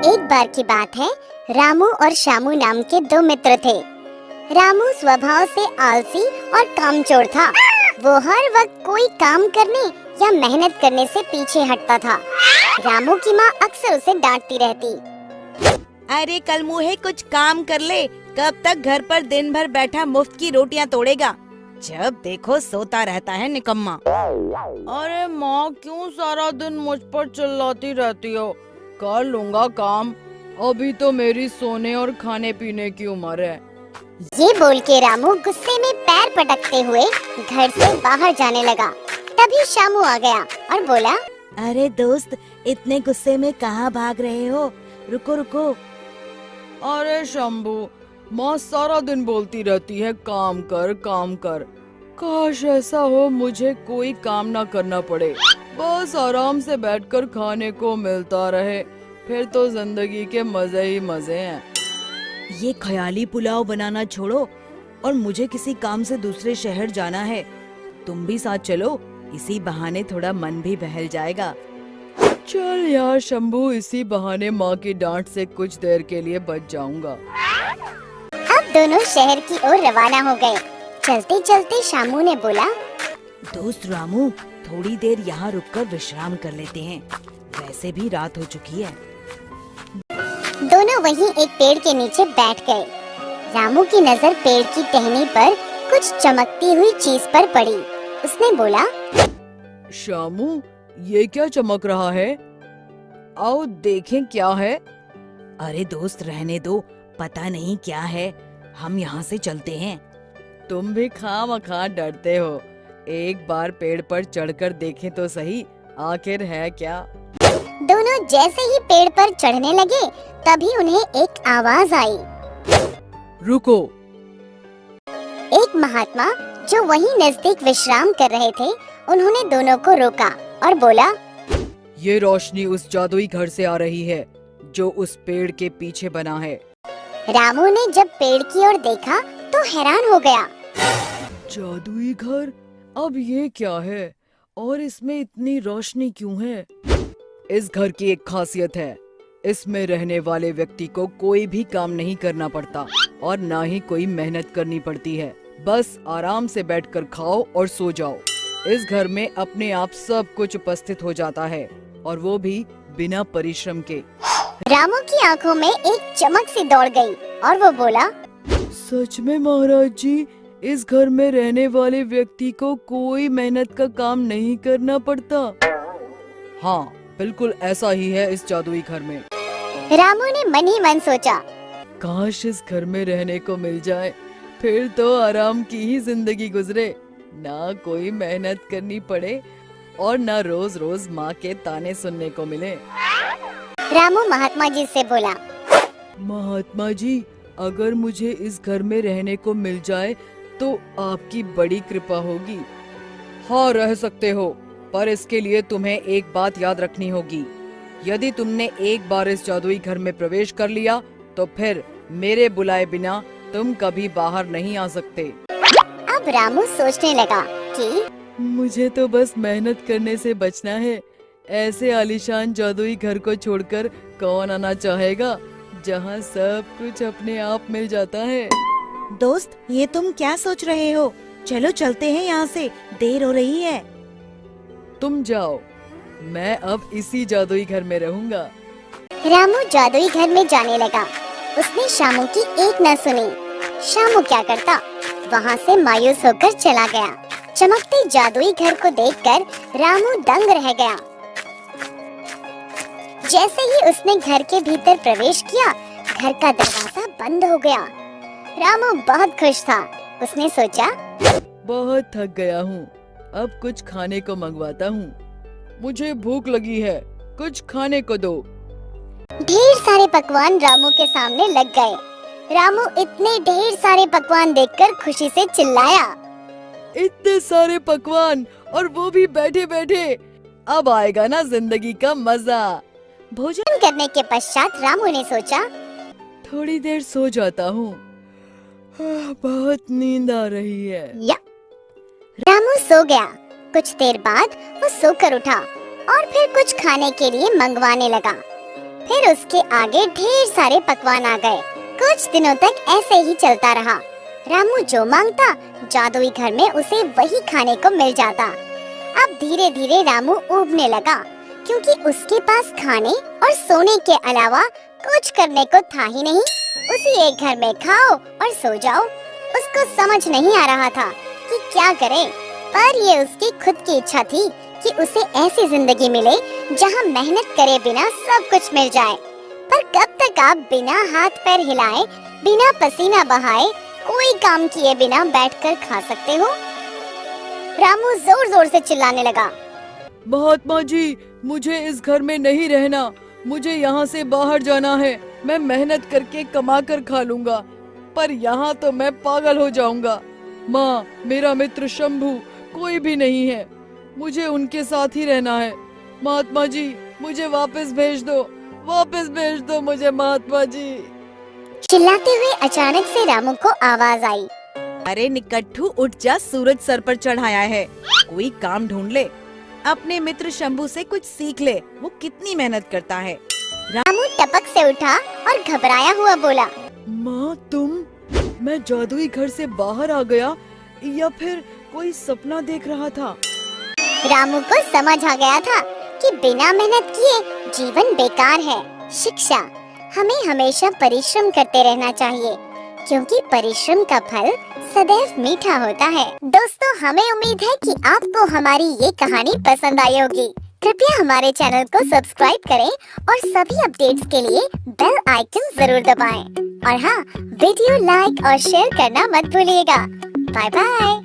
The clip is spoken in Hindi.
एक बार की बात है, रामू और श्यामू नाम के दो मित्र थे। रामू स्वभाव से आलसी और कामचोर था। वो हर वक्त कोई काम करने या मेहनत करने से पीछे हटता था। रामू की माँ अक्सर उसे डांटती रहती। अरे कल मुहे कुछ काम कर ले, कब तक घर पर दिन भर बैठा मुफ्त की रोटियां तोड़ेगा, जब देखो सोता रहता है निकम्मा। अरे माँ क्यों सारा दिन मुझ पर चिल्लाती रहती हो, कर लूंगा काम, अभी तो मेरी सोने और खाने पीने की उम्र है। ये बोल के रामू गुस्से में पैर पटकते हुए घर से बाहर जाने लगा। तभी श्यामू आ गया और बोला, अरे दोस्त इतने गुस्से में कहाँ भाग रहे हो, रुको रुको। अरे शंभू, माँ सारा दिन बोलती रहती है काम कर काम कर, काश ऐसा हो मुझे कोई काम ना करना पड़े, बस आराम से बैठकर खाने को मिलता रहे, फिर तो जिंदगी के मजे ही मजे हैं। ये ख्याली पुलाव बनाना छोड़ो और मुझे किसी काम से दूसरे शहर जाना है, तुम भी साथ चलो, इसी बहाने थोड़ा मन भी बहल जाएगा। चल यार शंभू, इसी बहाने माँ की डांट से कुछ देर के लिए बच जाऊंगा। अब दोनों शहर की ओर रवाना हो गए। चलते चलते श्यामू ने बोला, दोस्त रामू, थोड़ी देर यहाँ रुककर विश्राम कर लेते हैं, वैसे भी रात हो चुकी है। दोनों वहीं एक पेड़ के नीचे बैठ गए। रामू की नजर पेड़ की टहनी पर कुछ चमकती हुई चीज पर पड़ी। उसने बोला, श्यामू ये क्या चमक रहा है, आओ देखें क्या है। अरे दोस्त रहने दो, पता नहीं क्या है, हम यहाँ से चलते हैं। तुम भी खामखा डरते हो, एक बार पेड़ पर चढ़कर देखें तो सही, आखिर है क्या। दोनों जैसे ही पेड़ पर चढ़ने लगे, तभी उन्हें एक आवाज आई। रुको। एक महात्मा जो वहीं नजदीक विश्राम कर रहे थे, उन्होंने दोनों को रोका और बोला, ये रोशनी उस जादुई घर से आ रही है जो उस पेड़ के पीछे बना है। रामू ने जब पेड़ की ओर देखा तो हैरान हो गया। जादुई घर, अब ये क्या है और इसमें इतनी रोशनी क्यों है। इस घर की एक खासियत है, इसमें रहने वाले व्यक्ति को कोई भी काम नहीं करना पड़ता और ना ही कोई मेहनत करनी पड़ती है, बस आराम से बैठकर खाओ और सो जाओ। इस घर में अपने आप सब कुछ उपस्थित हो जाता है और वो भी बिना परिश्रम के। रामू की आंखों में एक चमक सी दौड़ गई और वो बोला, सच में महाराज जी, इस घर में रहने वाले व्यक्ति को कोई मेहनत का काम नहीं करना पड़ता। हाँ बिल्कुल ऐसा ही है इस जादुई घर में। रामू ने मन ही मन सोचा, काश इस घर में रहने को मिल जाए, फिर तो आराम की ही जिंदगी गुजरे, ना कोई मेहनत करनी पड़े और ना रोज रोज माँ के ताने सुनने को मिले। रामू महात्मा जी से बोला, महात्मा जी, अगर मुझे इस घर में रहने को मिल जाए तो आपकी बड़ी कृपा होगी। हाँ रह सकते हो, पर इसके लिए तुम्हें एक बात याद रखनी होगी, यदि तुमने एक बार इस जादुई घर में प्रवेश कर लिया तो फिर मेरे बुलाए बिना तुम कभी बाहर नहीं आ सकते। अब रामू सोचने लगा कि मुझे तो बस मेहनत करने से बचना है, ऐसे आलीशान जादुई घर को छोड़कर कौन आना चाहेगा जहाँ सब कुछ अपने आप मिल जाता है। दोस्त ये तुम क्या सोच रहे हो, चलो चलते हैं यहाँ से, देर हो रही है। तुम जाओ, मैं अब इसी जादुई घर में रहूंगा। रामू जादुई घर में जाने लगा। उसने श्यामू की एक न सुनी। श्यामू क्या करता, वहाँ से मायूस होकर चला गया। चमकते जादुई घर को देखकर रामू दंग रह गया। जैसे ही उसने घर के भीतर प्रवेश किया, घर का दरवाजा बंद हो गया। रामू बहुत खुश था। उसने सोचा, बहुत थक गया हूँ, अब कुछ खाने को मंगवाता हूँ, मुझे भूख लगी है, कुछ खाने को दो। ढेर सारे पकवान रामू के सामने लग गए। रामू इतने ढेर सारे पकवान देखकर खुशी से चिल्लाया, इतने सारे पकवान और वो भी बैठे बैठे, अब आएगा ना जिंदगी का मजा। भोजन करने के पश्चात रामू ने सोचा, थोड़ी देर सो जाता हूँ, बहुत नींद आ रही है। रामू सो गया। कुछ देर बाद वो सोकर उठा और फिर कुछ खाने के लिए मंगवाने लगा। फिर उसके आगे ढेर सारे पकवान आ गए। कुछ दिनों तक ऐसे ही चलता रहा। रामू जो मांगता जादुई घर में उसे वही खाने को मिल जाता। अब धीरे धीरे रामू ऊबने लगा, क्योंकि उसके पास खाने और सोने के अलावा कुछ करने को था ही नहीं। उसी एक घर में खाओ और सो जाओ। उसको समझ नहीं आ रहा था कि क्या करे, पर ये उसकी खुद की इच्छा थी कि उसे ऐसी जिंदगी मिले जहाँ मेहनत करे बिना सब कुछ मिल जाए। पर कब तक आप बिना हाथ पैर हिलाए, बिना पसीना बहाए, कोई काम किए बिना बैठकर खा सकते हो? रामू जोर जोर से चिल्लाने लगा। महात्मा जी, मुझे इस घर में नहीं रहना, मुझे यहाँ से बाहर जाना है। मैं मेहनत करके कमा कर खा लूंगा, पर यहाँ तो मैं पागल हो जाऊंगा। माँ, मेरा मित्र शंभू कोई भी नहीं है, मुझे उनके साथ ही रहना है। महात्मा जी, मुझे वापस भेज दो मुझे महात्मा जी। चिल्लाते हुए अचानक से रामू को आवाज आई। अरे निकट्ठू, उठ जा, सूरज सर पर चढ़ाया है। कोई काम ढूंढ ले, अपने मित्र शंभू से कुछ सीख ले, वो कितनी मेहनत करता है। रामू टपक से उठा और घबराया हुआ बोला। माँ, मैं जादुई घर से बाहर आ गया या फिर कोई सपना देख रहा था? रामू को समझ आ गया था कि बिना मेहनत किए जीवन बेकार है। शिक्षा, हमें हमेशा परिश्रम करते रहना चाहिए, क्योंकि परिश्रम का फल सदैव मीठा होता है। दोस्तों, हमें उम्मीद है कि आपको हमारी ये कहानी पसंद आई होगी। कृपया हमारे चैनल को सब्सक्राइब करें और सभी अपडेट्स के लिए बेल आइकन जरूर दबाएं। और हाँ, वीडियो लाइक और शेयर करना मत भूलिएगा। Bye bye.